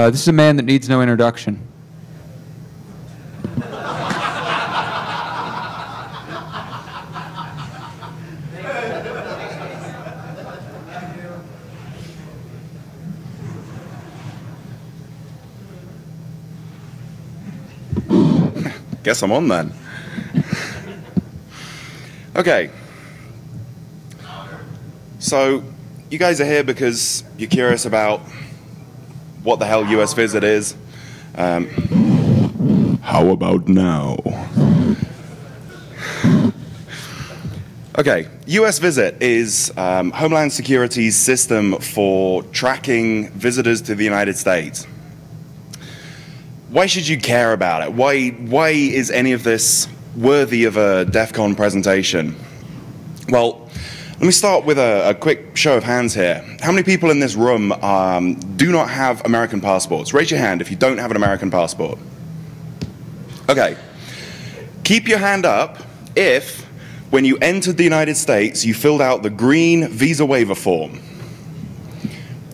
This is a man that needs no introduction. Guess I'm on then. Okay. So, you guys are here because you're curious about what the hell US Visit is. How about now? Okay, US Visit is Homeland Security's system for tracking visitors to the United States. Why should you care about it? Why is any of this worthy of a DEF CON presentation? Well, let me start with a quick show of hands here. How many people in this room do not have American passports? Raise your hand if you don't have an American passport. Okay. Keep your hand up if, when you entered the United States, you filled out the green visa waiver form.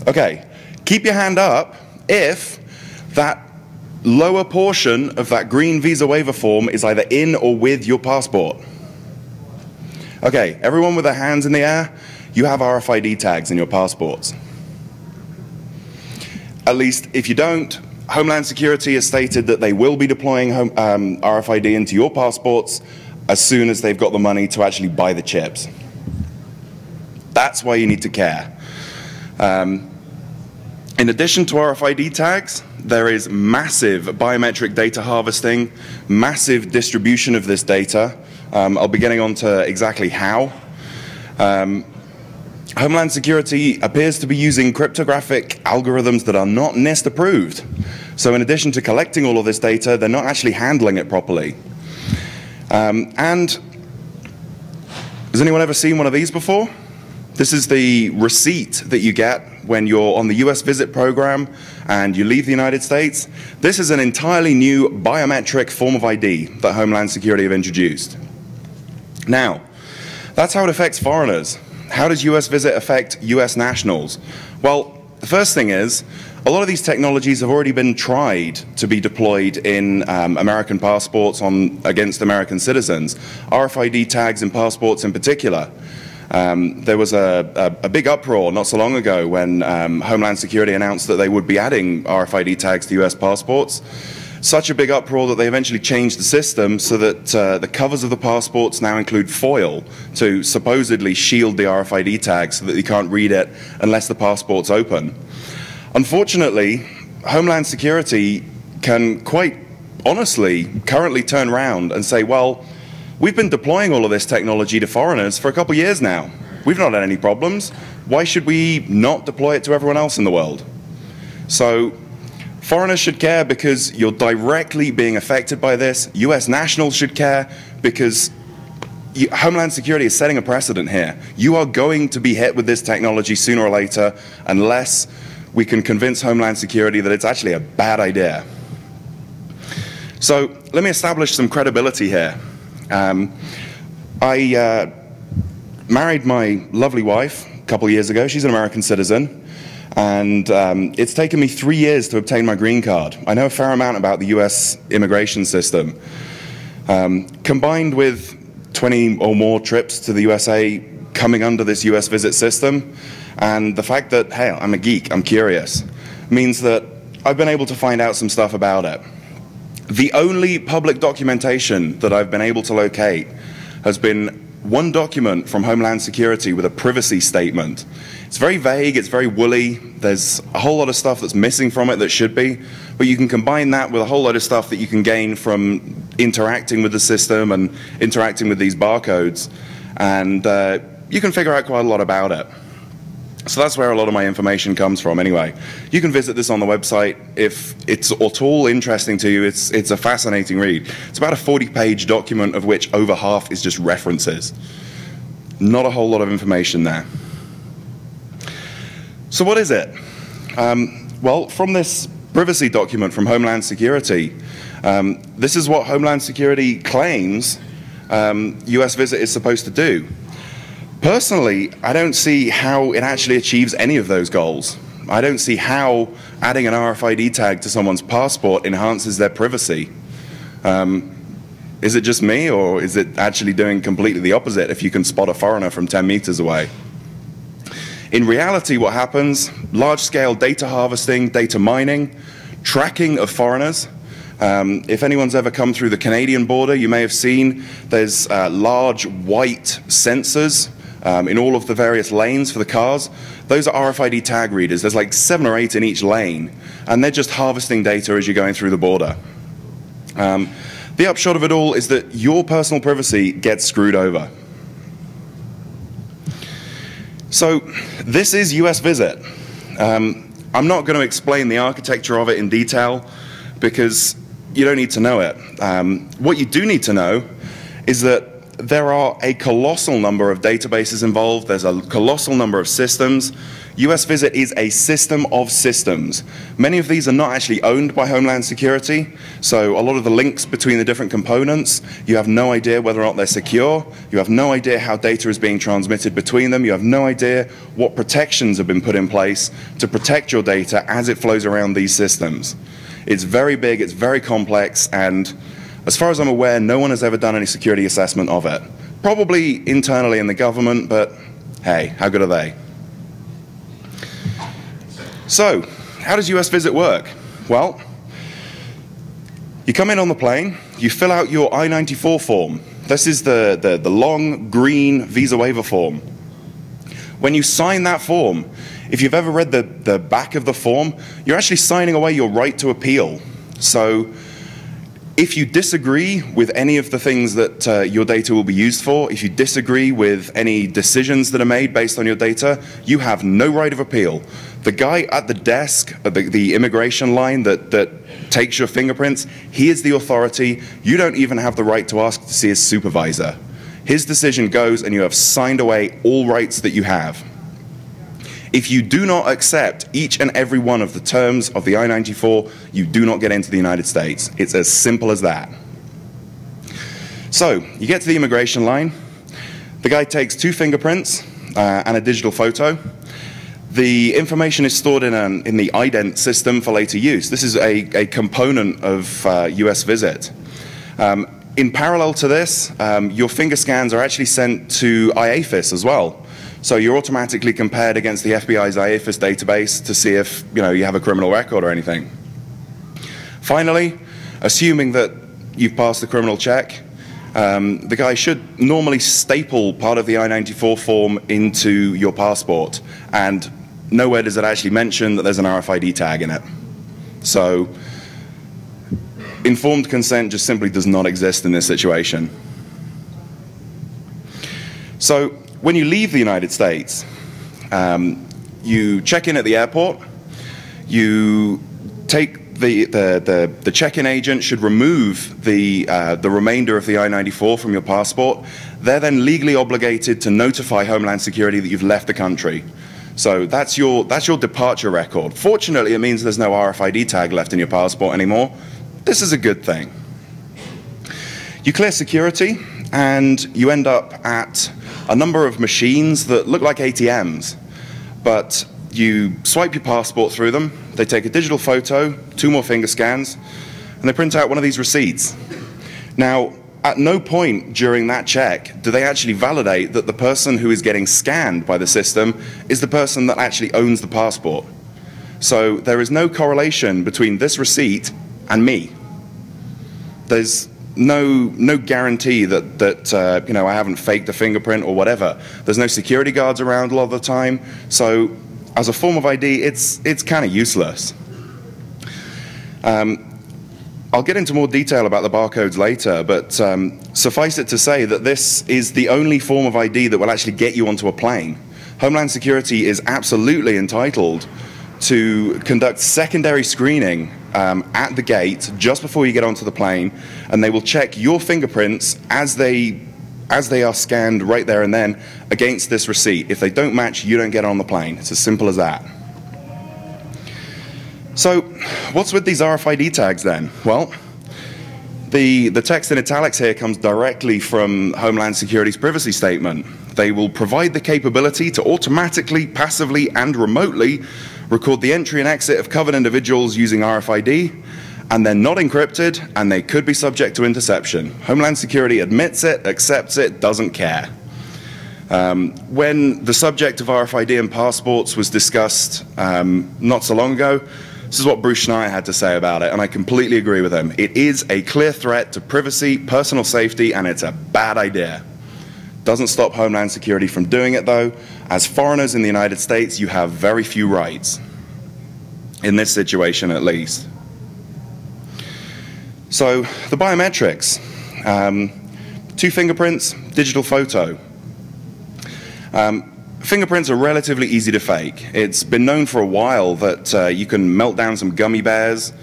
Okay. Keep your hand up if that lower portion of that green visa waiver form is either in or with your passport. Okay, everyone with their hands in the air, you have RFID tags in your passports. At least if you don't, Homeland Security has stated that they will be deploying RFID into your passports as soon as they've got the money to actually buy the chips. That's why you need to care. In addition to RFID tags, there is massive biometric data harvesting, massive distribution of this data. I'll be getting on to exactly how. Homeland Security appears to be using cryptographic algorithms that are not NIST approved. So in addition to collecting all of this data, they're not actually handling it properly. And has anyone ever seen one of these before? This is the receipt that you get when you're on the US Visit program and you leave the United States. This is an entirely new biometric form of ID that Homeland Security have introduced. Now, that's how it affects foreigners. How does US Visit affect US nationals? Well, the first thing is, a lot of these technologies have already been tried to be deployed in American passports against American citizens. RFID tags in passports in particular. There was a big uproar not so long ago when Homeland Security announced that they would be adding RFID tags to US passports. Such a big uproar that they eventually changed the system so that the covers of the passports now include foil to supposedly shield the RFID tag so that you can't read it unless the passport's open. Unfortunately, Homeland Security can quite honestly currently turn around and say, well, we've been deploying all of this technology to foreigners for a couple years now. We've not had any problems. Why should we not deploy it to everyone else in the world? So foreigners should care because you're directly being affected by this. US nationals should care because Homeland Security is setting a precedent here. You are going to be hit with this technology sooner or later unless we can convince Homeland Security that it's actually a bad idea. So let me establish some credibility here. I married my lovely wife a couple years ago. She's an American citizen, and it's taken me 3 years to obtain my green card. I know a fair amount about the US immigration system. Combined with 20 or more trips to the USA coming under this US Visit system, and the fact that, hey, I'm a geek, I'm curious, means that I've been able to find out some stuff about it. The only public documentation that I've been able to locate has been one document from Homeland Security with a privacy statement. It's very vague, it's very woolly, there's a whole lot of stuff that's missing from it that should be, but you can combine that with a whole lot of stuff that you can gain from interacting with the system and interacting with these barcodes, and you can figure out quite a lot about it. So that's where a lot of my information comes from anyway. You can visit this on the website if it's at all interesting to you. It's a fascinating read. It's about a 40-page document of which over half is just references. Not a whole lot of information there. So what is it? Well, from this privacy document from Homeland Security, this is what Homeland Security claims US Visit is supposed to do. Personally, I don't see how it actually achieves any of those goals. I don't see how adding an RFID tag to someone's passport enhances their privacy. Is it just me, or is it actually doing completely the opposite if you can spot a foreigner from 10 meters away? In reality, what happens, large-scale data harvesting, data mining, tracking of foreigners. If anyone's ever come through the Canadian border, you may have seen there's large white sensors in all of the various lanes for the cars. Those are RFID tag readers. There's like 7 or 8 in each lane, and they're just harvesting data as you're going through the border. The upshot of it all is that your personal privacy gets screwed over. So this is US Visit. I'm not going to explain the architecture of it in detail because you don't need to know it. What you do need to know is that there are a colossal number of databases involved. There's a colossal number of systems. US Visit is a system of systems. Many of these are not actually owned by Homeland Security, so a lot of the links between the different components, you have no idea whether or not they're secure. You have no idea how data is being transmitted between them. You have no idea what protections have been put in place to protect your data as it flows around these systems. It's very big, it's very complex, and as far as I'm aware, no one has ever done any security assessment of it. Probably internally in the government, but hey, how good are they? So, how does US Visit work? Well, you come in on the plane, you fill out your I-94 form. This is the long green visa waiver form. When you sign that form, if you've ever read the back of the form, you're actually signing away your right to appeal. So, if you disagree with any of the things that your data will be used for, if you disagree with any decisions that are made based on your data, you have no right of appeal. The guy at the desk, the immigration line that takes your fingerprints, he is the authority. You don't even have the right to ask to see his supervisor. His decision goes, and you have signed away all rights that you have. If you do not accept each and every one of the terms of the I-94, you do not get into the United States. It's as simple as that. So, you get to the immigration line. The guy takes 2 fingerprints and a digital photo. The information is stored in the ident system for later use. This is a component of US Visit. In parallel to this, your finger scans are actually sent to IAFIS as well. So you're automatically compared against the FBI's IAFIS database to see if you have a criminal record or anything. Finally, assuming that you've passed the criminal check, the guy should normally staple part of the I-94 form into your passport, and nowhere does it actually mention that there's an RFID tag in it. So informed consent just simply does not exist in this situation. So when you leave the United States, you check in at the airport, you take the check-in agent should remove the remainder of the I-94 from your passport. They're then legally obligated to notify Homeland Security that you've left the country. So that's your departure record. Fortunately, it means there's no RFID tag left in your passport anymore. This is a good thing. You clear security, and you end up at a number of machines that look like ATMs, but you swipe your passport through them, they take a digital photo, 2 more finger scans, and they print out one of these receipts. Now, at no point during that check do they actually validate that the person who is getting scanned by the system is the person that actually owns the passport. So there is no correlation between this receipt and me. There's no guarantee that I haven't faked a fingerprint or whatever. There's no security guards around a lot of the time, so as a form of ID, it's kind of useless. I'll get into more detail about the barcodes later, but suffice it to say that this is the only form of ID that will actually get you onto a plane. Homeland Security is absolutely entitled to conduct secondary screening at the gate just before you get onto the plane, and they will check your fingerprints as they are scanned right there and then against this receipt. If they don't match, you don't get on the plane. It's as simple as that. So what's with these RFID tags then? Well, the text in italics here comes directly from Homeland Security's privacy statement. They will provide the capability to automatically, passively, and remotely record the entry and exit of covered individuals using RFID, and they're not encrypted, and they could be subject to interception. Homeland Security admits it, accepts it, doesn't care. When the subject of RFID and passports was discussed not so long ago, this is what Bruce Schneier had to say about it, and I completely agree with him. It is a clear threat to privacy, personal safety, and it's a bad idea. Doesn't stop Homeland Security from doing it, though. As foreigners in the United States, you have very few rights, in this situation at least. So, the biometrics. 2 fingerprints, digital photo. Fingerprints are relatively easy to fake. It's been known for a while that you can melt down some gummy bears,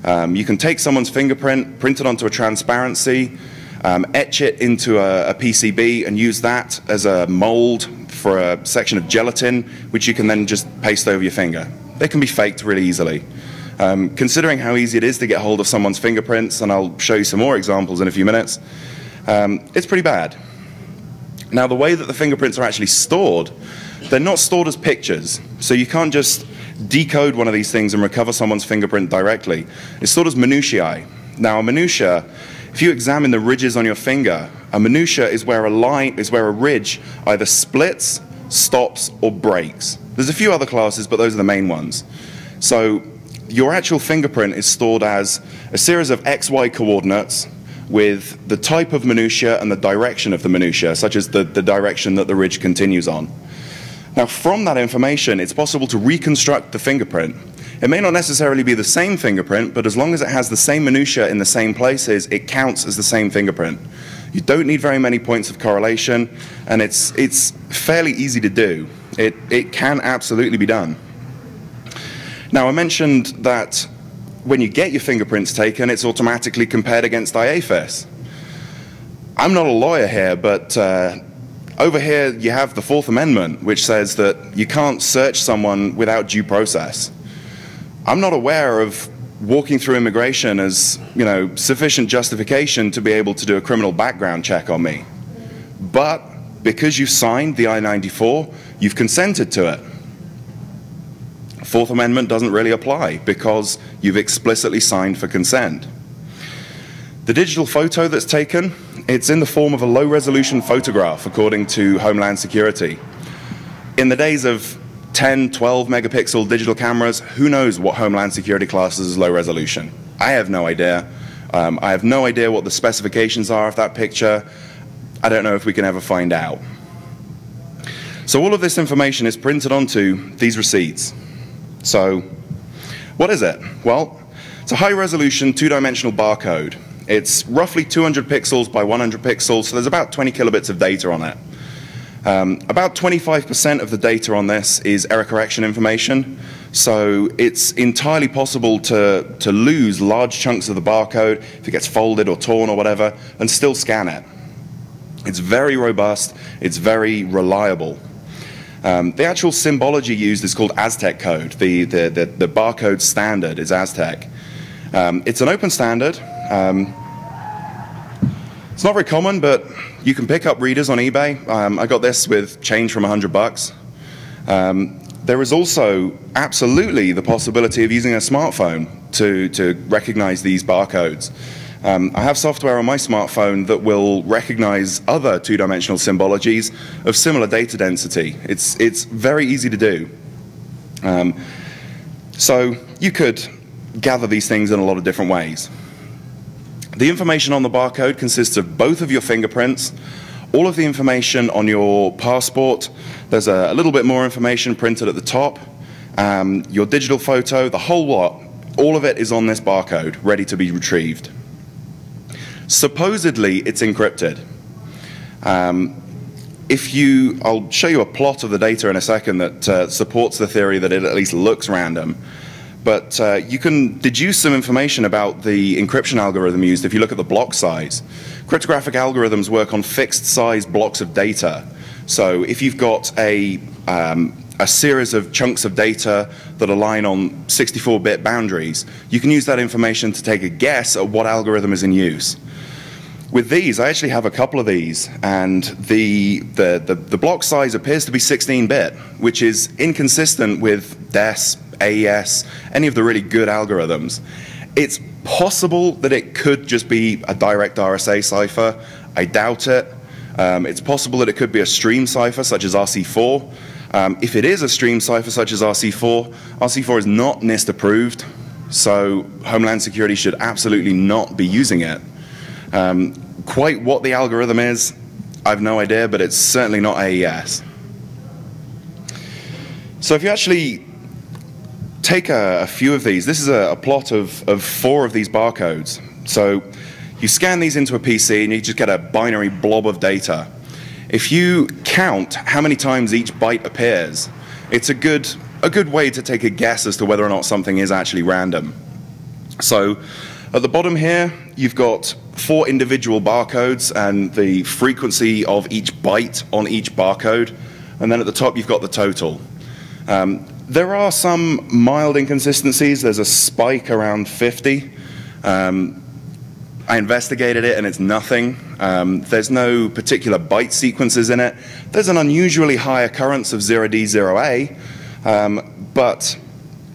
you can take someone's fingerprint, print it onto a transparency, etch it into a PCB and use that as a mold for a section of gelatin, which you can then just paste over your finger. They can be faked really easily. Considering how easy it is to get hold of someone's fingerprints, and I'll show you some more examples in a few minutes, it's pretty bad. Now, the way that the fingerprints are actually stored, they're not stored as pictures, so you can't just decode one of these things and recover someone's fingerprint directly. It's stored as minutiae. Now, a minutia, if you examine the ridges on your finger, a minutia is where a ridge either splits, stops, or breaks. There's a few other classes, but those are the main ones. So your actual fingerprint is stored as a series of XY coordinates with the type of minutia and the direction of the minutia, such as the direction that the ridge continues on. Now, from that information, it's possible to reconstruct the fingerprint. It may not necessarily be the same fingerprint, but as long as it has the same minutia in the same places, it counts as the same fingerprint. You don't need very many points of correlation, and it's fairly easy to do. It can absolutely be done. Now, I mentioned that when you get your fingerprints taken, it's automatically compared against IAFIS. I'm not a lawyer here, but over here you have the Fourth Amendment, which says that you can't search someone without due process. I'm not aware of walking through immigration as, sufficient justification to be able to do a criminal background check on me. But because you signed the I-94, you've consented to it. Fourth Amendment doesn't really apply because you've explicitly signed for consent. The digital photo that's taken, it's in the form of a low-resolution photograph, according to Homeland Security. In the days of 10, 12 megapixel digital cameras, who knows what Homeland Security classes as low resolution? I have no idea. I have no idea what the specifications are of that picture. I don't know if we can ever find out. So all of this information is printed onto these receipts. So what is it? Well, it's a high-resolution, two-dimensional barcode. It's roughly 200 pixels by 100 pixels, so there's about 20 kilobits of data on it. About 25% of the data on this is error correction information, so it's entirely possible to lose large chunks of the barcode if it gets folded or torn or whatever, and still scan it. It's very robust, it's very reliable. The actual symbology used is called Aztec code. The barcode standard is Aztec. It's an open standard. It's not very common, but you can pick up readers on eBay. I got this with change from $100. There is also absolutely the possibility of using a smartphone to recognize these barcodes. I have software on my smartphone that will recognize other two-dimensional symbologies of similar data density. It's very easy to do. So you could gather these things in a lot of different ways. The information on the barcode consists of both of your fingerprints, all of the information on your passport. There's a little bit more information printed at the top, your digital photo, the whole lot. All of it is on this barcode, ready to be retrieved. Supposedly, it's encrypted. I'll show you a plot of the data in a second that supports the theory that it at least looks random. But you can deduce some information about the encryption algorithm used if you look at the block size. Cryptographic algorithms work on fixed size blocks of data. So if you've got a series of chunks of data that align on 64-bit boundaries, you can use that information to take a guess at what algorithm is in use. With these, I actually have a couple of these, and the block size appears to be 16-bit, which is inconsistent with DES, AES, any of the really good algorithms. It's possible that it could just be a direct RSA cipher. I doubt it. It's possible that it could be a stream cipher such as RC4. If it is a stream cipher such as RC4, RC4 is not NIST approved, so Homeland Security should absolutely not be using it. Quite what the algorithm is, I have no idea, but it's certainly not AES. So if you actually take a few of these, this is a plot of 4 of these barcodes. So you scan these into a PC and you just get a binary blob of data. If you count how many times each byte appears, it's a good way to take a guess as to whether or not something is actually random. So at the bottom here, you've got 4 individual barcodes and the frequency of each byte on each barcode. And then at the top, you've got the total. There are some mild inconsistencies. There's a spike around 50. I investigated it and it's nothing. There's no particular byte sequences in it. There's an unusually high occurrence of 0D, 0A, but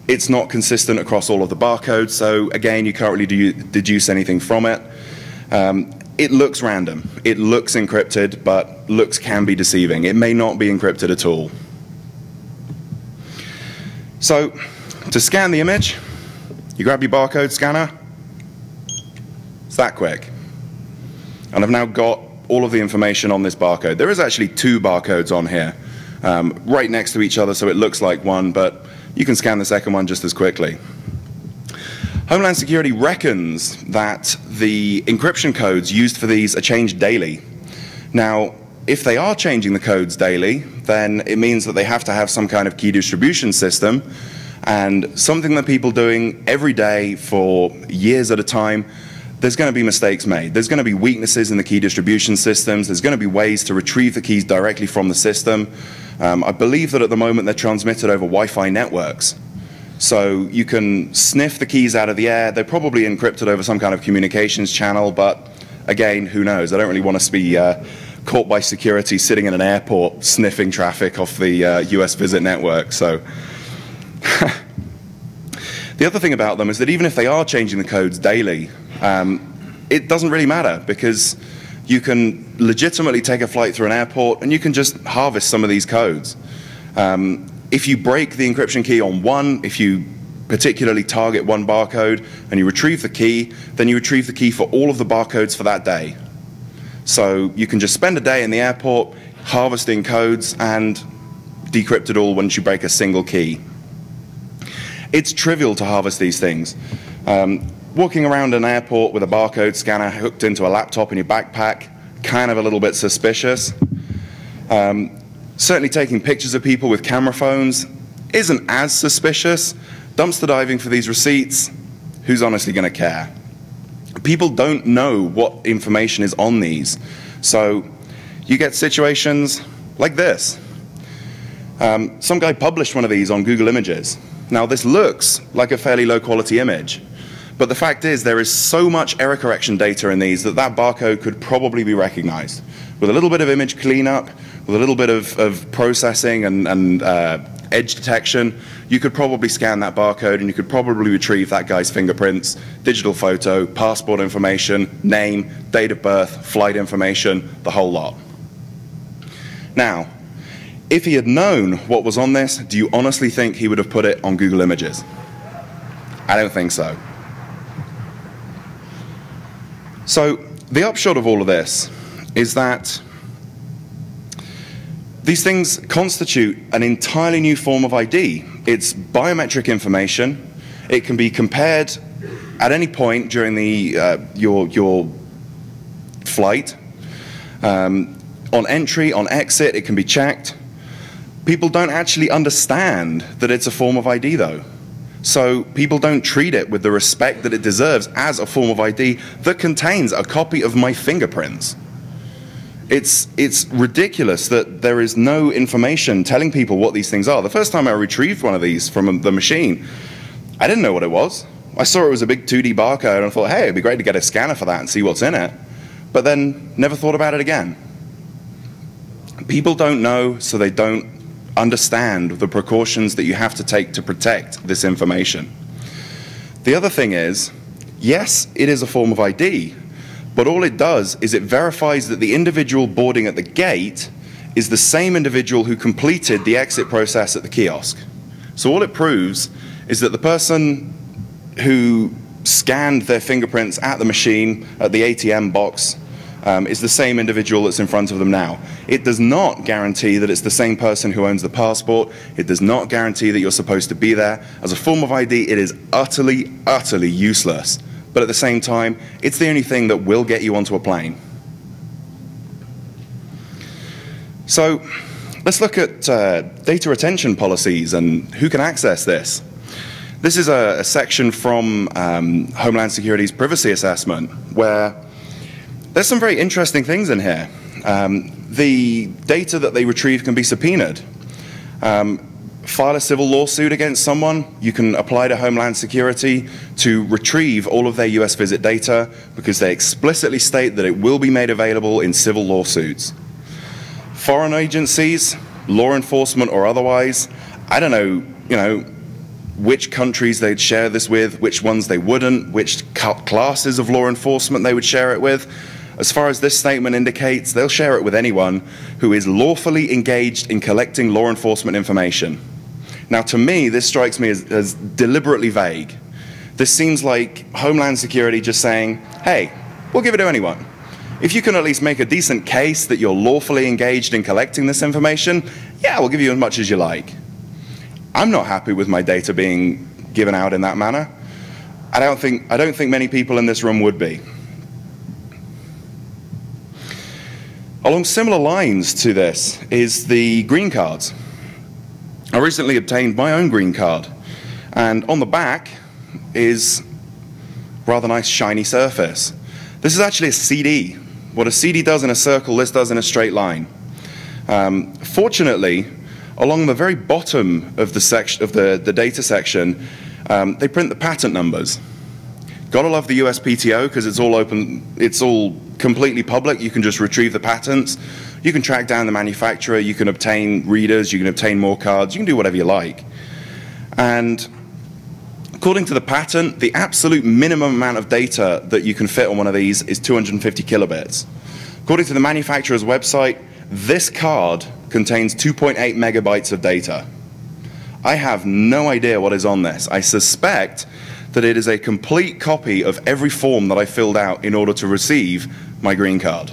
it's not consistent across all of the barcodes, so again, you can't really deduce anything from it. It looks random. It looks encrypted, but looks can be deceiving. It may not be encrypted at all. So, to scan the image, you grab your barcode scanner. It's that quick. And I've now got all of the information on this barcode. There is actually 2 barcodes on here, right next to each other, so it looks like one, but you can scan the second one just as quickly. Homeland Security reckons that the encryption codes used for these are changed daily. Now, if they are changing the codes daily, then it means that they have to have some kind of key distribution system, and something that people doing every day for years at a time, there's going to be mistakes made. There's going to be weaknesses in the key distribution systems. There's going to be ways to retrieve the keys directly from the system. I believe that at the moment they're transmitted over Wi-Fi networks. So you can sniff the keys out of the air. They're probably encrypted over some kind of communications channel, but again, who knows? I don't really want us to be caught by security sitting in an airport sniffing traffic off the US Visit network. So the other thing about them is that even if they are changing the codes daily, it doesn't really matter, because you can legitimately take a flight through an airport and you can just harvest some of these codes. If you break the encryption key on one, if you particularly target one barcode and you retrieve the key, then you retrieve the key for all of the barcodes for that day. So you can just spend a day in the airport harvesting codes and decrypt it all once you break a single key. It's trivial to harvest these things. Walking around an airport with a barcode scanner hooked into a laptop in your backpack, kind of a little bit suspicious. Certainly taking pictures of people with camera phones isn't as suspicious. Dumpster diving for these receipts, who's honestly going to care? People don't know what information is on these. So you get situations like this. Some guy published one of these on Google Images. Now this looks like a fairly low quality image, but the fact is there is so much error correction data in these that that barcode could probably be recognized. With a little bit of image cleanup, with a little bit of processing and edge detection, you could probably scan that barcode and you could probably retrieve that guy's fingerprints, digital photo, passport information, name, date of birth, flight information, the whole lot. Now, if he had known what was on this, do you honestly think he would have put it on Google Images? I don't think so. So the upshot of all of this is that these things constitute an entirely new form of ID. It's biometric information. It can be compared at any point during your flight. On entry, on exit, it can be checked. People don't actually understand that it's a form of ID, though. So people don't treat it with the respect that it deserves as a form of ID that contains a copy of my fingerprints. It's ridiculous that there is no information telling people what these things are. The first time I retrieved one of these from the machine, I didn't know what it was. I saw it was a big 2D barcode and I thought, hey, it'd be great to get a scanner for that and see what's in it. But then never thought about it again. People don't know, so they don't understand the precautions that you have to take to protect this information. The other thing is, yes, it is a form of ID, but all it does is it verifies that the individual boarding at the gate is the same individual who completed the exit process at the kiosk. So all it proves is that the person who scanned their fingerprints at the machine, at the ATM box, is the same individual that's in front of them now. It does not guarantee that it's the same person who owns the passport. It does not guarantee that you're supposed to be there. As a form of ID, it is utterly, utterly useless. But at the same time, it's the only thing that will get you onto a plane. So let's look at data retention policies and who can access this. This is a section from Homeland Security's privacy assessment where there's some very interesting things in here. The data that they retrieve can be subpoenaed. File a civil lawsuit against someone, you can apply to Homeland Security to retrieve all of their US visit data because they explicitly state that it will be made available in civil lawsuits. Foreign agencies, law enforcement or otherwise, I don't know, which countries they'd share this with, which ones they wouldn't, which classes of law enforcement they would share it with. As far as this statement indicates, they'll share it with anyone who is lawfully engaged in collecting law enforcement information. Now, to me, this strikes me as deliberately vague. This seems like Homeland Security just saying, hey, we'll give it to anyone. If you can at least make a decent case that you're lawfully engaged in collecting this information, yeah, we'll give you as much as you like. I'm not happy with my data being given out in that manner. I don't think many people in this room would be. Along similar lines to this is the green cards. I recently obtained my own green card, and on the back is a rather nice shiny surface. This is actually a CD. What a CD does in a circle, this does in a straight line. Fortunately, along the very bottom of the data section, they print the patent numbers. Gotta love the USPTO because it's all open, it's all completely public. You can just retrieve the patents. You can track down the manufacturer, you can obtain readers, you can obtain more cards, you can do whatever you like. And according to the patent, the absolute minimum amount of data that you can fit on one of these is 250 kilobits. According to the manufacturer's website, this card contains 2.8 megabytes of data. I have no idea what is on this. I suspect that it is a complete copy of every form that I filled out in order to receive my green card.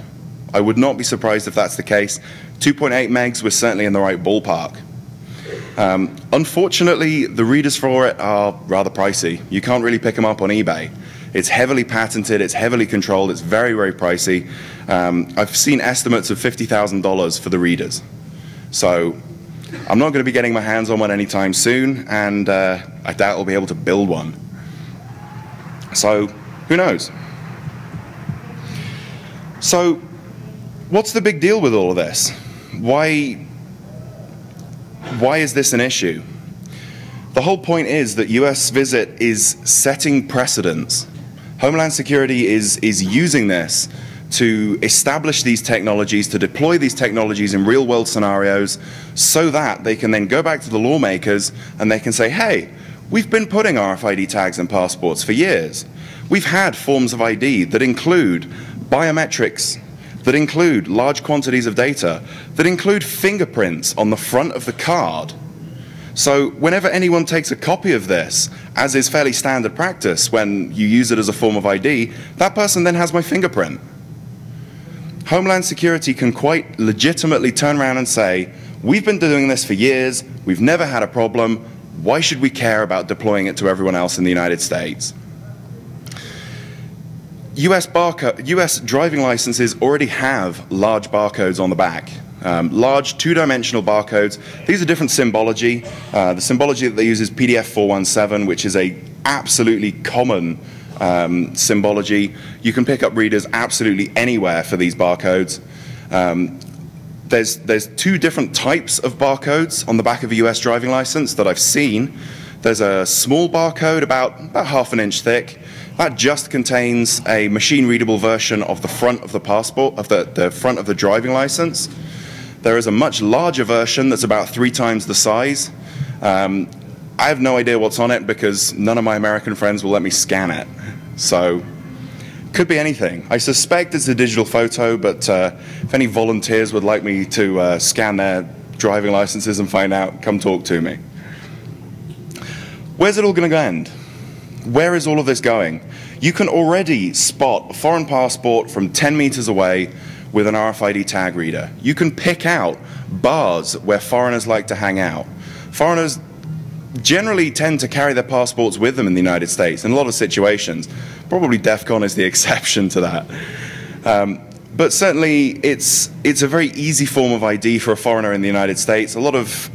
I would not be surprised if that's the case. 2.8 megs was certainly in the right ballpark. Unfortunately, the readers for it are rather pricey. You can't really pick them up on eBay. It's heavily patented, it's heavily controlled, it's very, very pricey. I've seen estimates of $50,000 for the readers. So I'm not going to be getting my hands on one anytime soon, and I doubt I'll be able to build one. So who knows? So what's the big deal with all of this? Why is this an issue? The whole point is that US Visit is setting precedents. Homeland Security is using this to establish these technologies, to deploy these technologies in real-world scenarios so that they can then go back to the lawmakers and they can say, hey, we've been putting RFID tags in passports for years. We've had forms of ID that include biometrics, that include large quantities of data, that include fingerprints on the front of the card. So whenever anyone takes a copy of this, as is fairly standard practice when you use it as a form of ID, that person then has my fingerprint. Homeland Security can quite legitimately turn around and say, we've been doing this for years, we've never had a problem, why should we care about deploying it to everyone else in the United States? US driving licenses already have large barcodes on the back. Large two-dimensional barcodes. These are different symbology. The symbology that they use is PDF 417, which is a absolutely common symbology. You can pick up readers absolutely anywhere for these barcodes. There's two different types of barcodes on the back of a US driving license that I've seen. There's a small barcode about half an inch thick. That just contains a machine-readable version of the front of the passport, of the front of the driving license. There is a much larger version that's about 3 times the size. I have no idea what's on it because none of my American friends will let me scan it. So, could be anything. I suspect it's a digital photo, but if any volunteers would like me to scan their driving licenses and find out, come talk to me. Where's it all going to end? Where is all of this going? You can already spot a foreign passport from 10 meters away with an RFID tag reader. You can pick out bars where foreigners like to hang out. Foreigners generally tend to carry their passports with them in the United States in a lot of situations. Probably DEF CON is the exception to that. But certainly it's a very easy form of ID for a foreigner in the United States. A lot of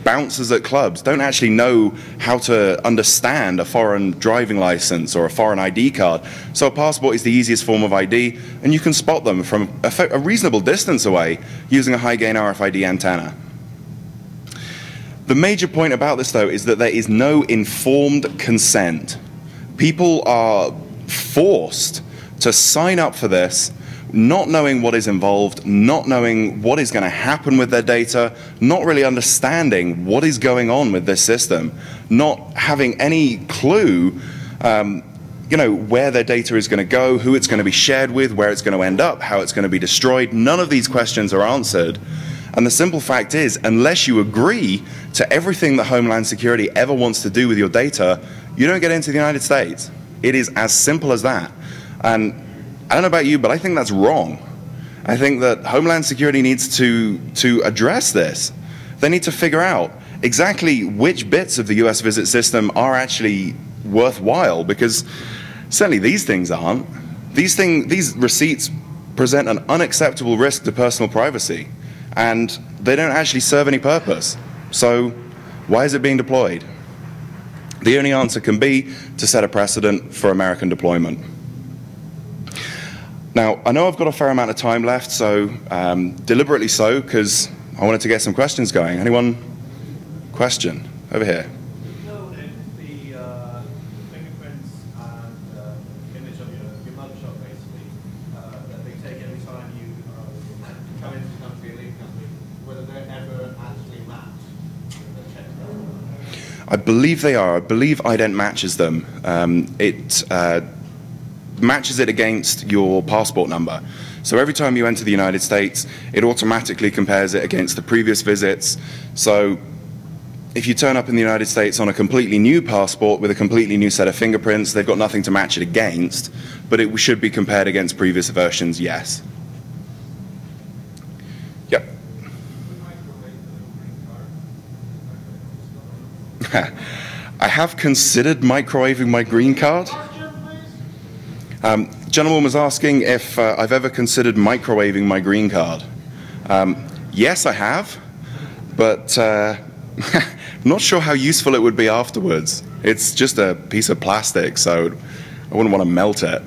bouncers at clubs don't actually know how to understand a foreign driving license or a foreign ID card. So a passport is the easiest form of ID, and you can spot them from a reasonable distance away using a high-gain RFID antenna. The major point about this, though, is that there is no informed consent. People are forced to sign up for this, not knowing what is involved, not knowing what is going to happen with their data, not really understanding what is going on with this system, not having any clue where their data is going to go, who it's going to be shared with, where it's going to end up, how it's going to be destroyed. None of these questions are answered. And the simple fact is, unless you agree to everything that Homeland Security ever wants to do with your data, you don't get into the United States. It is as simple as that. And I don't know about you, but I think that's wrong. I think that Homeland Security needs to address this. They need to figure out exactly which bits of the US visit system are actually worthwhile, because certainly these things aren't. These receipts present an unacceptable risk to personal privacy, and they don't actually serve any purpose. So why is it being deployed? The only answer can be to set a precedent for American deployment. Now, I know I've got a fair amount of time left, so deliberately so, because I wanted to get some questions going. Anyone? Question? Over here. No, the fingerprints and image of your mugshot, basically, that they take every time you come into the country and leave the country, whether they're ever actually matched with the check. I believe they are. I believe Ident matches them. It matches it against your passport number. So every time you enter the United States, it automatically compares it against the previous visits. So if you turn up in the United States on a completely new passport with a completely new set of fingerprints, they've got nothing to match it against, but it should be compared against previous versions, yes. Yep. I have considered microwaving my green card. Gentleman was asking if I've ever considered microwaving my green card. Yes, I have, but I'm not sure how useful it would be afterwards. It's just a piece of plastic, so I wouldn't want to melt it.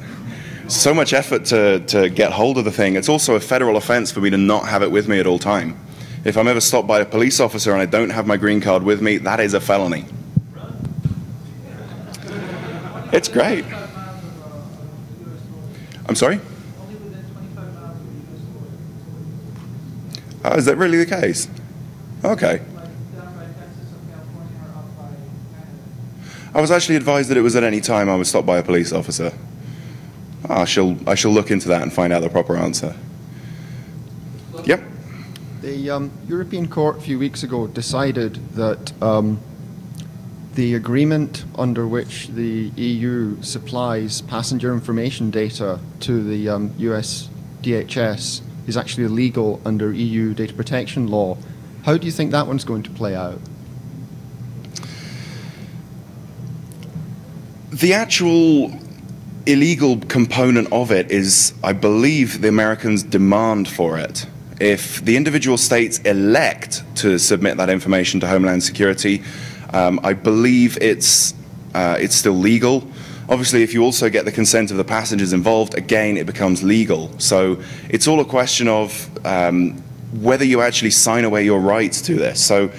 So much effort to get hold of the thing. It's also a federal offense for me to not have it with me at all time. If I'm ever stopped by a police officer and I don't have my green card with me, that is a felony. It's great. I'm sorry? Only within 25 miles of the US border. Oh, is that really the case? Okay. Like down by Texas or California or up by Canada. I was actually advised that it was at any time I was stopped by a police officer. I shall look into that and find out the proper answer. Yep. The European Court a few weeks ago decided that the agreement under which the EU supplies passenger information data to the US DHS is actually illegal under EU data protection law. How do you think that one's going to play out? The actual illegal component of it is, I believe, the Americans' demand for it. If the individual states elect to submit that information to Homeland Security, I believe it's still legal. Obviously, if you also get the consent of the passengers involved, again, it becomes legal. So it's all a question of whether you actually sign away your rights to this. So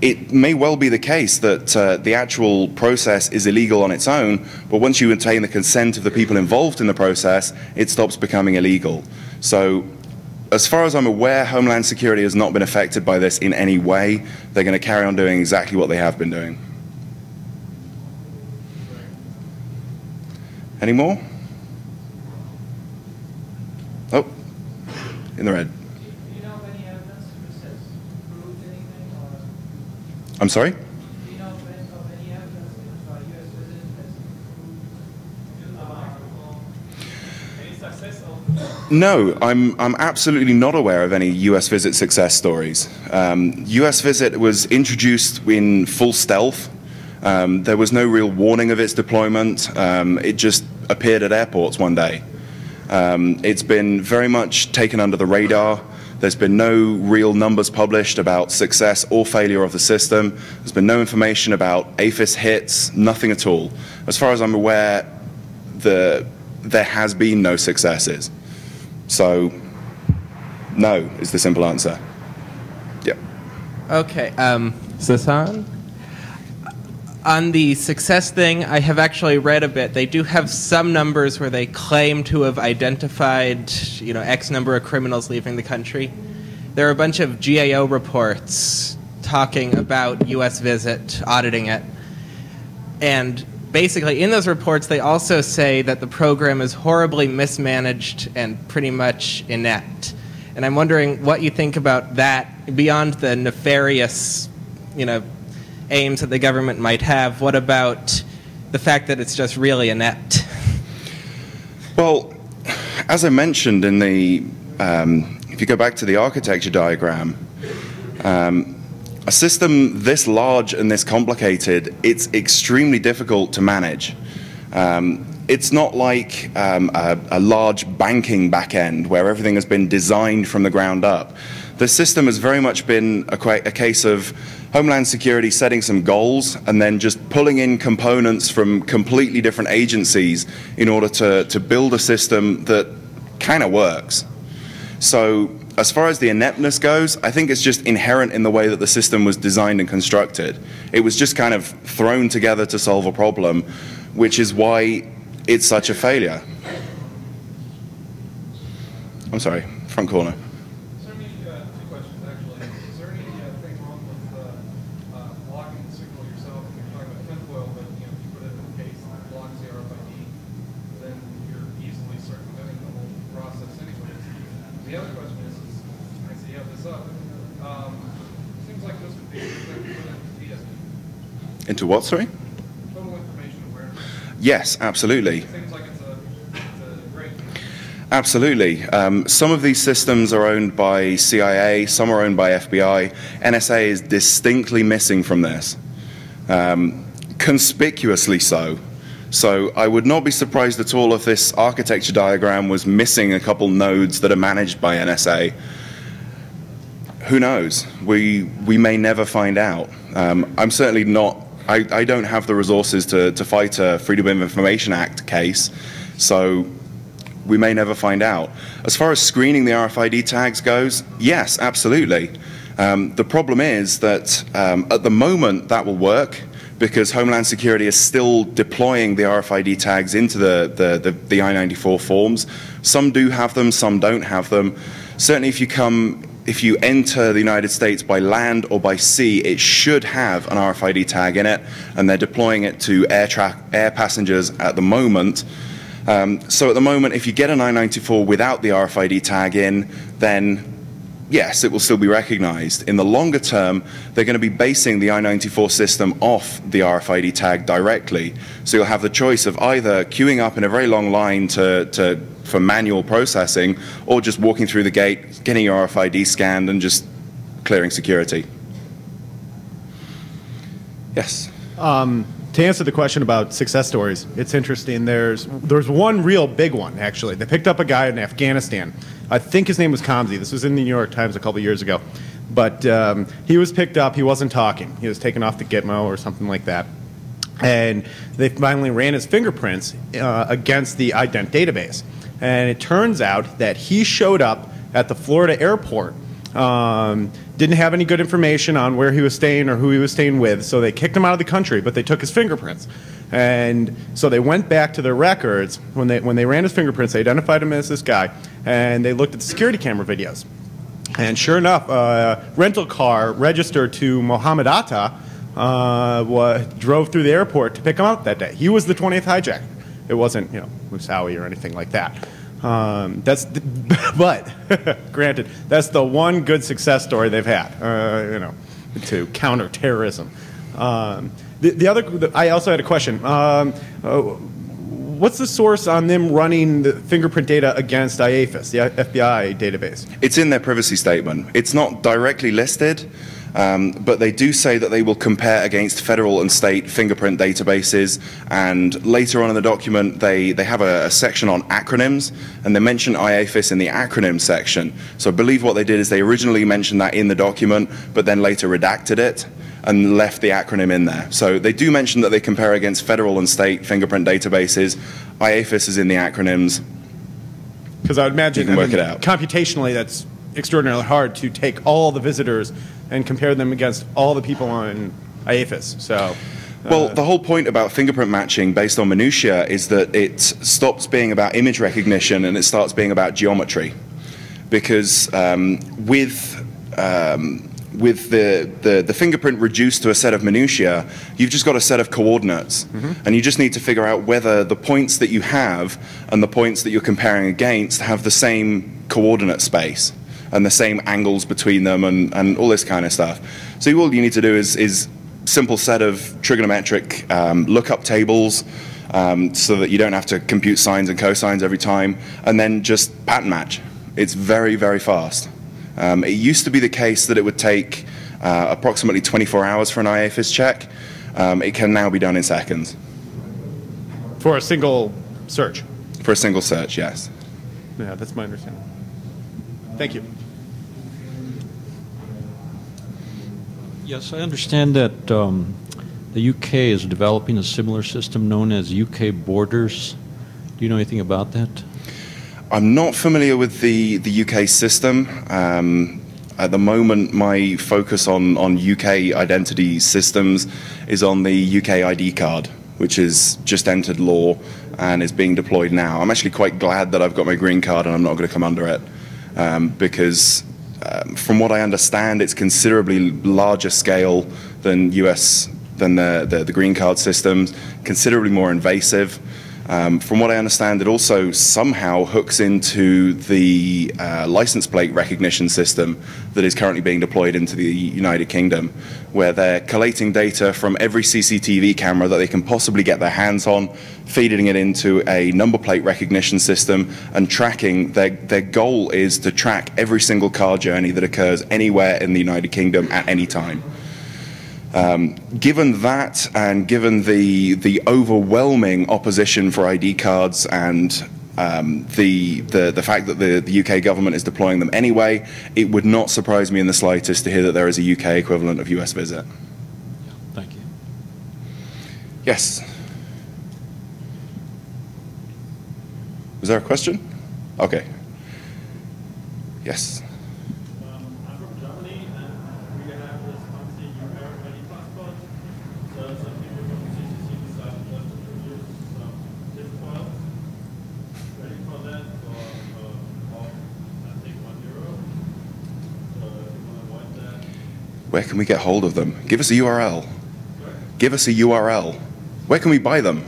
it may well be the case that the actual process is illegal on its own, but once you obtain the consent of the people involved in the process, it stops becoming illegal. So as far as I'm aware, Homeland Security has not been affected by this in any way. They're going to carry on doing exactly what they have been doing. Any more? Oh, in the red. Do you know of any evidence which has proved anything, or I'm sorry? do you know of any evidence if a U.S. visit has proved any success of? No, I'm absolutely not aware of any U.S. visit success stories. U.S. visit was introduced in full stealth. There was no real warning of its deployment. It just appeared at airports one day. It's been very much taken under the radar. There's been no real numbers published about success or failure of the system. There's been no information about APHIS hits, nothing at all. As far as I'm aware, there has been no successes. So, no is the simple answer. Yep. Okay, Sasan? On the success thing, I have actually read a bit. They do have some numbers where they claim to have identified, X number of criminals leaving the country. There are a bunch of GAO reports talking about U.S. visit, auditing it. And basically, in those reports, they also say that the program is horribly mismanaged and pretty much inept. And I'm wondering what you think about that, beyond the nefarious, aims that the government might have. What about the fact that it's just really inept? Well, as I mentioned in the, if you go back to the architecture diagram, a system this large and this complicated, it's extremely difficult to manage. It's not like a large banking backend where everything has been designed from the ground up. The system has very much been a case of Homeland Security setting some goals and then just pulling in components from completely different agencies in order to build a system that kind of works. So as far as the ineptness goes, I think it's just inherent in the way that the system was designed and constructed. It was just kind of thrown together to solve a problem, which is why it's such a failure. I'm sorry, front corner. Is there any, two questions actually. Is there anything wrong with blocking the signal yourself? You're talking about tinfoil, but if you put it in a case that blocks the RFID, then you're easily circumventing the whole process anyways. The other question is I see you have this up. Seems like this would be DSP. Into what, sorry? Total information awareness. Yes, absolutely. It seems like it's a great. Absolutely. Some of these systems are owned by CIA, some are owned by FBI. NSA is distinctly missing from this, conspicuously so. So I would not be surprised at all if this architecture diagram was missing a couple nodes that are managed by NSA. Who knows? We may never find out. I'm certainly not, I don't have the resources to fight a Freedom of Information Act case, so we may never find out. As far as screening the RFID tags goes, yes, absolutely. The problem is that at the moment that will work because Homeland Security is still deploying the RFID tags into the I-94 forms. Some do have them, some don't have them. Certainly if you enter the United States by land or by sea, it should have an RFID tag in it, and they're deploying it to air passengers at the moment. So at the moment, if you get an I-94 without the RFID tag in, then yes, it will still be recognized. In the longer term, they're going to be basing the I-94 system off the RFID tag directly. So you'll have the choice of either queuing up in a very long line for manual processing, or just walking through the gate, getting your RFID scanned, and just clearing security. Yes? To answer the question about success stories, it's interesting. There's one real big one, actually. They picked up a guy in Afghanistan. I think his name was Kamzi. This was in the New York Times a couple years ago. But he was picked up. He wasn't talking. He was taken off the Gitmo or something like that. And they finally ran his fingerprints against the ident database. And it turns out that he showed up at the Florida airport, didn't have any good information on where he was staying or who he was staying with, so they kicked him out of the country, but they took his fingerprints. And so they went back to their records. When they ran his fingerprints, they identified him as this guy, and they looked at the security camera videos. And sure enough, rental car registered to Mohammed Atta drove through the airport to pick him up that day. He was the 20th hijacker. It wasn't, Moussaoui or anything like that. But granted, that's the one good success story they've had, to counter terrorism. I also had a question. What's the source on them running the fingerprint data against IAFIS, the FBI database? It's in their privacy statement. It's not directly listed, but they do say that they will compare against federal and state fingerprint databases, and later on in the document they have a section on acronyms, and they mention IAFIS in the acronym section. So I believe what they did is they originally mentioned that in the document, but then later redacted it and left the acronym in there. So they do mention that they compare against federal and state fingerprint databases. IAFIS is in the acronyms. Because I would imagine, you can work it out. Computationally, that's extraordinarily hard to take all the visitors and compare them against all the people on IAFIS. So, well, the whole point about fingerprint matching based on minutiae is that it stops being about image recognition and it starts being about geometry. Because with the fingerprint reduced to a set of minutiae, you've just got a set of coordinates. And you just need to figure out whether the points that you have and the points that you're comparing against have the same coordinate space and the same angles between them and all this kind of stuff. So all you need to do is simple set of trigonometric lookup tables so that you don't have to compute sines and cosines every time, and then just pattern match. It's very, very fast. It used to be the case that it would take approximately 24 hours for an IAFIS check. It can now be done in seconds. For a single search? For a single search, yes. Yeah, that's my understanding. Thank you. Yes, I understand that the UK is developing a similar system known as UK Borders. Do you know anything about that? I'm not familiar with the UK system. At the moment, my focus on UK identity systems is on the UK ID card, which is just entered law and is being deployed now. I'm actually quite glad that I've got my green card and I'm not going to come under it, because from what I understand, it's considerably larger scale than the green card systems, considerably more invasive. From what I understand, it also somehow hooks into the license plate recognition system that is currently being deployed into the United Kingdom, where they're collating data from every CCTV camera that they can possibly get their hands on, feeding it into a number plate recognition system, and tracking. Their goal is to track every single car journey that occurs anywhere in the United Kingdom at any time. Given that, and given the overwhelming opposition for ID cards, and the fact that the UK government is deploying them anyway, it would not surprise me in the slightest to hear that there is a UK equivalent of US Visit. Yeah, thank you. Yes. Was there a question? Okay. Yes. I'm from Germany, and we have this fancy ID passport. So some people from the CCC decided just to produce some TIFF files. Ready for that for I think €1. So if you want to avoid that. Where can we get hold of them? Give us a URL. Give us a URL. Where can we buy them?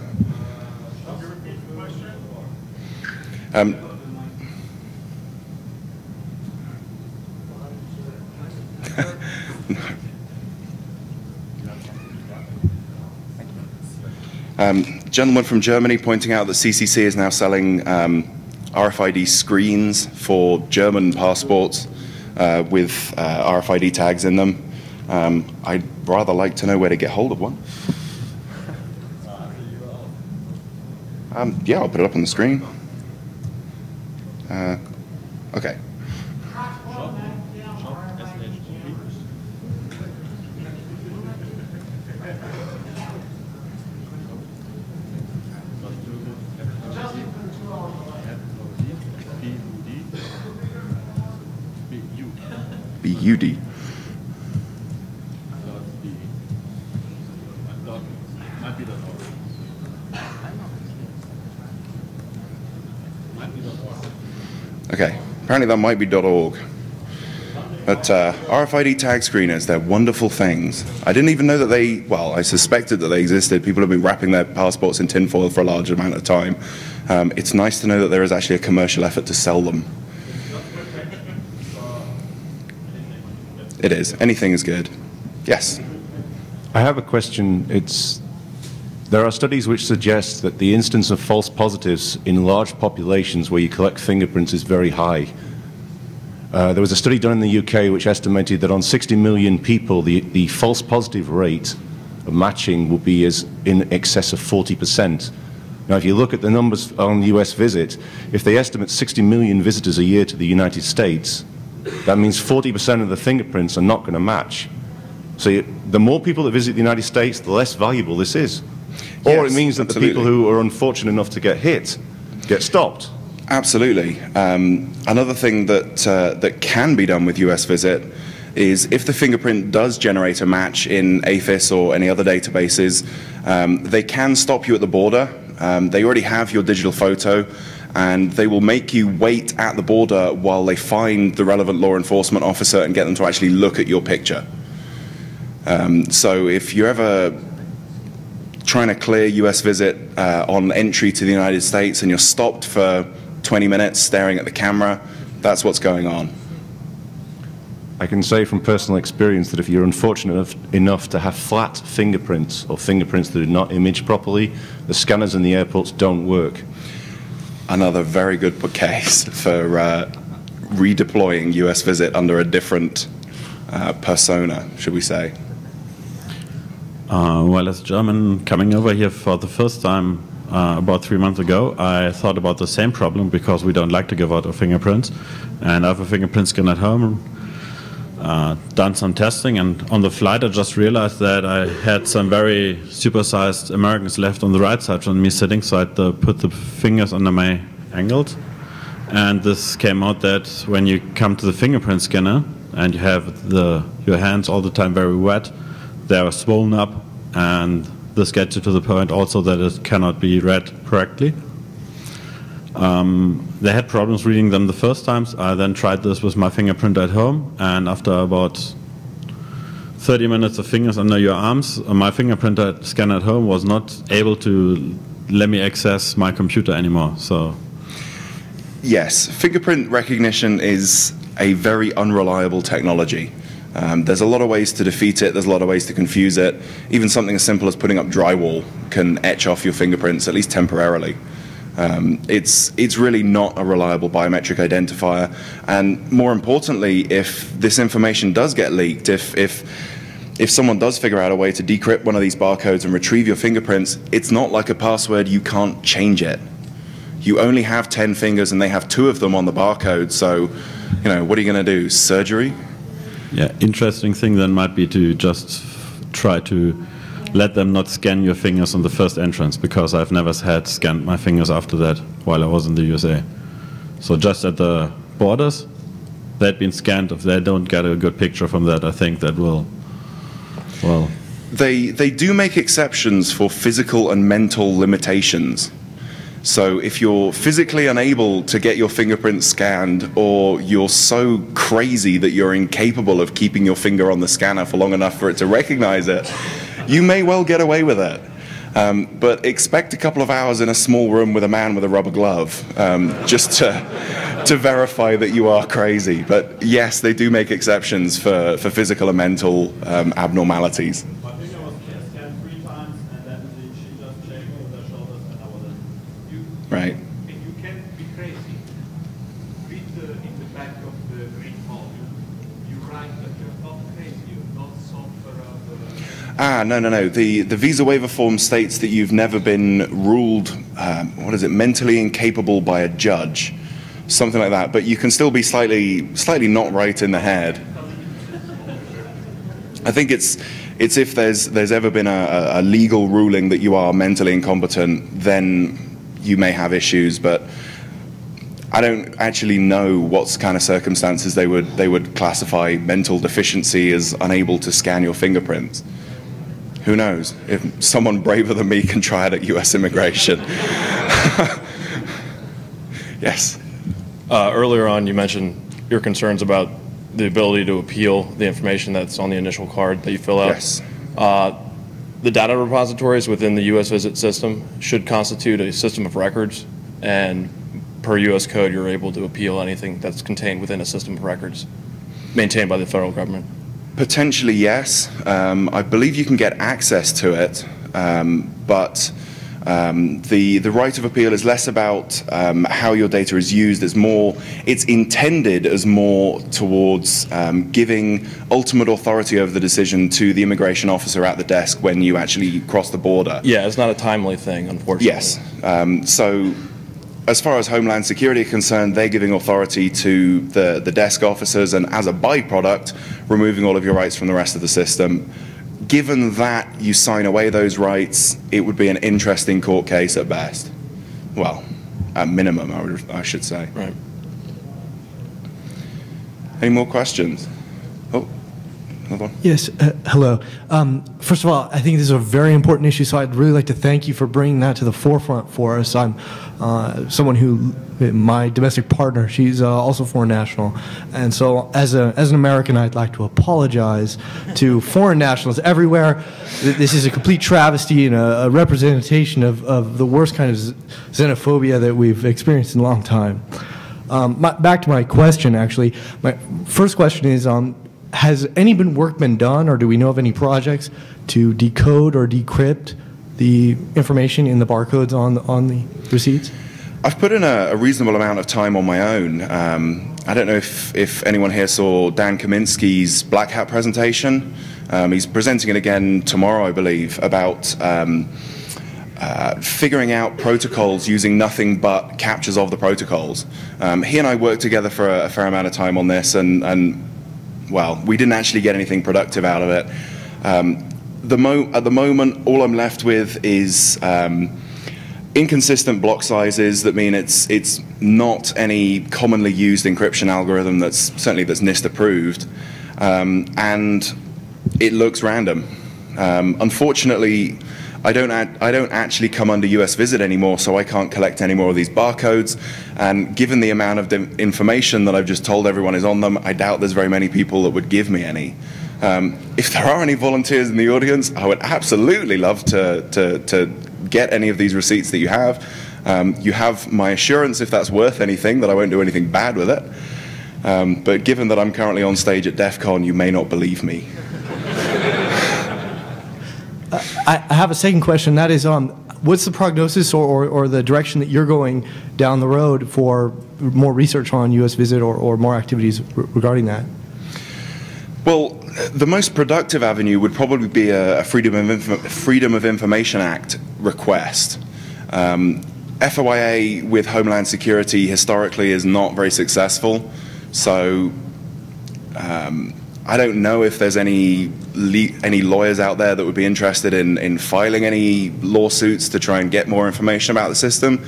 Gentleman from Germany pointing out that CCC is now selling RFID screens for German passports with RFID tags in them. I'd rather like to know where to get hold of one. Yeah, I'll put it up on the screen. Okay. BUD. Okay, apparently that might be .org. But RFID tag screeners, they're wonderful things. I didn't even know that they, well, I suspected that they existed. People have been wrapping their passports in tinfoil for a large amount of time. It's nice to know that there is actually a commercial effort to sell them. It is. Anything is good. Yes? I have a question. There are studies which suggest that the instance of false positives in large populations where you collect fingerprints is very high. There was a study done in the UK which estimated that on 60 million people, the false positive rate of matching will be in excess of 40%. Now, if you look at the numbers on the US visit, if they estimate 60 million visitors a year to the United States, that means 40% of the fingerprints are not going to match. So the more people that visit the United States, the less valuable this is. Or Yes, it means that absolutely. the people who are unfortunate enough to get hit get stopped. Absolutely. Another thing that can be done with US Visit is if the fingerprint does generate a match in AFIS or any other databases, they can stop you at the border. They already have your digital photo, and they will make you wait at the border while they find the relevant law enforcement officer and get them to actually look at your picture. So if you're ever trying to clear US Visit on entry to the United States and you're stopped for 20 minutes staring at the camera, that's what's going on. I can say from personal experience that if you're unfortunate enough to have flat fingerprints or fingerprints that do not image properly, the scanners in the airports don't work. Another very good case for redeploying US Visit under a different persona, should we say. Well, as a German coming over here for the first time about 3 months ago, I thought about the same problem because we don't like to give out our fingerprints. And I have a fingerprint scan at home, done some testing, and on the flight I just realized that I had some very supersized Americans left on the right side from me sitting, so I had to put the fingers under my ankles. And this came out that when you come to the fingerprint scanner and you have your hands all the time very wet, they are swollen up, and this gets you to the point also that it cannot be read correctly. They had problems reading them the first times. I then tried this with my fingerprint at home, and after about 30 minutes of fingers under your arms, my fingerprint scan at home was not able to let me access my computer anymore. So, Yes, fingerprint recognition is a very unreliable technology. There's a lot of ways to defeat it, there's a lot of ways to confuse it. Even something as simple as putting up drywall can etch off your fingerprints, at least temporarily. It's really not a reliable biometric identifier, and more importantly, if this information does get leaked, if someone does figure out a way to decrypt one of these barcodes and retrieve your fingerprints, it's not like a password, you can't change it. You only have 10 fingers and they have 2 of them on the barcode, so, you know, what are you going to do, surgery? yeah, interesting thing then might be to just try to let them not scan your fingers on the first entrance, because I've never had scanned my fingers after that while I was in the USA. So just at the borders, they'd been scanned. If they don't get a good picture from that, I think that will, well... They do make exceptions for physical and mental limitations. So if you're physically unable to get your fingerprints scanned, or you're so crazy that you're incapable of keeping your finger on the scanner for long enough for it to recognize it, you may well get away with it. But expect a couple of hours in a small room with a man with a rubber glove, just to verify that you are crazy. But yes, they do make exceptions for physical and mental abnormalities. My finger was scanned 3 times, and then she just checked over the shoulders, and I was in. Right. You can be crazy. Read in the back of the green volume. You write that you're not crazy, you're not software. No. The visa waiver form states that you've never been ruled, mentally incapable by a judge, something like that. But you can still be slightly not right in the head. I think it's if there's ever been a legal ruling that you are mentally incompetent, then you may have issues. But I don't actually know what kind of circumstances they would classify mental deficiency as unable to scan your fingerprints. Who knows? If someone braver than me can try it at US immigration. Yes. Earlier on, you mentioned your concerns about the ability to appeal the information that's on the initial card that you fill out. Yes. The data repositories within the U.S. Visit system should constitute a system of records, and per U.S. code, you're able to appeal anything that's contained within a system of records maintained by the federal government. Potentially, yes. I believe you can get access to it, but the right of appeal is less about how your data is used. It's intended as more towards giving ultimate authority over the decision to the immigration officer at the desk when you actually cross the border. Yeah, it's not a timely thing, unfortunately. Yes. So as far as Homeland Security are concerned, they're giving authority to the desk officers, and as a byproduct, removing all of your rights from the rest of the system. Given that you sign away those rights, it would be an interesting court case at best. Well, at minimum, I should say. Right. Any more questions? Oh, another one. Yes, hello. First of all, I think this is a very important issue, so I'd really like to thank you for bringing that to the forefront for us. I'm someone who, my domestic partner, she's also foreign national, and so as an American, I'd like to apologize to foreign nationals everywhere. This is a complete travesty and a representation of the worst kind of xenophobia that we've experienced in a long time. Back to my question, actually. My first question is, has any work been done, or do we know of any projects to decode or decrypt the information in the barcodes on the receipts? I've put in a reasonable amount of time on my own. I don't know if anyone here saw Dan Kaminsky's Black Hat presentation. He's presenting it again tomorrow, I believe, about figuring out protocols using nothing but captures of the protocols. He and I worked together for a fair amount of time on this, and well, we didn't actually get anything productive out of it. At the moment, all I'm left with is inconsistent block sizes that mean it's not any commonly used encryption algorithm that's NIST approved, and it looks random. Unfortunately, I don't actually come under US Visit anymore, so I can't collect any more of these barcodes. And given the amount of information that I've just told everyone is on them, I doubt there's very many people that would give me any. If there are any volunteers in the audience, I would absolutely love to get any of these receipts that you have. You have my assurance, if that's worth anything, that I won't do anything bad with it. But given that I'm currently on stage at DEF CON, you may not believe me. I have a second question. That is, what's the prognosis or the direction that you're going down the road for more research on U.S. Visit or more activities regarding that? Well, the most productive avenue would probably be a Freedom of Information Act request. FOIA with Homeland Security historically is not very successful, so I don't know if there's any lawyers out there that would be interested in filing any lawsuits to try and get more information about the system.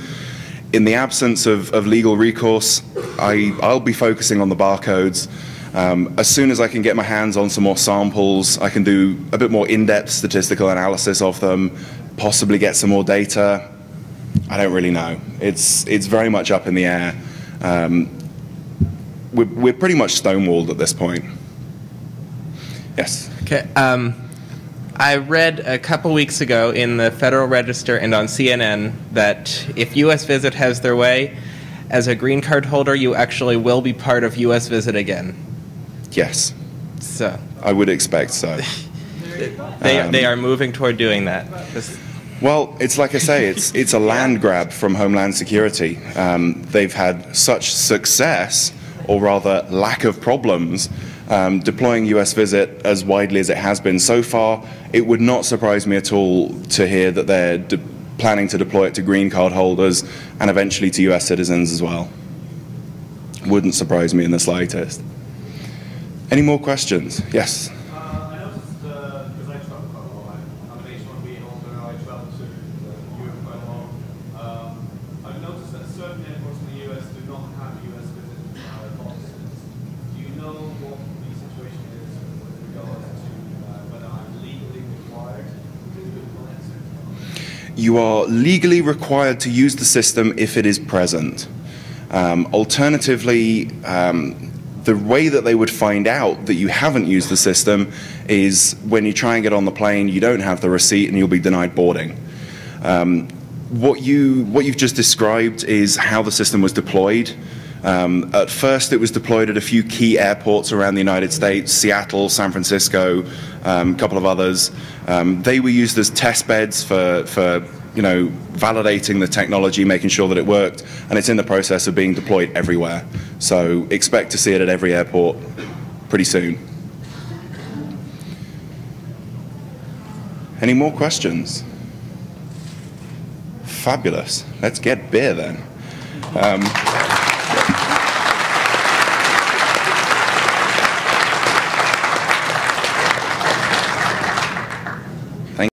In the absence of legal recourse, I'll be focusing on the barcodes. As soon as I can get my hands on some more samples, I can do a bit more in-depth statistical analysis of them, possibly get some more data. I don't really know. It's very much up in the air. We're pretty much stonewalled at this point. Yes. Okay. I read a couple weeks ago in the Federal Register and on CNN that if U.S. Visit has their way, as a green card holder, you actually will be part of U.S. Visit again. Yes. So. I would expect so. They are moving toward doing that. Well, it's like I say, it's a land grab from Homeland Security. They've had such success, or rather lack of problems, deploying US Visit as widely as it has been so far. It would not surprise me at all to hear that they're planning to deploy it to green card holders and eventually to US citizens as well. Wouldn't surprise me in the slightest. Any more questions? Yes. I noticed, because I travel quite a lot, I'm an H-1B holder, I travel to Europe quite a lot. I've noticed that certain airports in the US do not have US Visit policies. Do you know what the situation is with regards to whether I'm legally required to implement it? You are legally required to use the system if it is present. Alternatively, the way that they would find out that you haven't used the system is when you try and get on the plane, you don't have the receipt and you'll be denied boarding. What you've just described is how the system was deployed. At first, it was deployed at a few key airports around the United States, Seattle, San Francisco, a couple of others. They were used as test beds for validating the technology, making sure that it worked, and it's in the process of being deployed everywhere. So expect to see it at every airport pretty soon. Any more questions? Fabulous. Let's get beer then.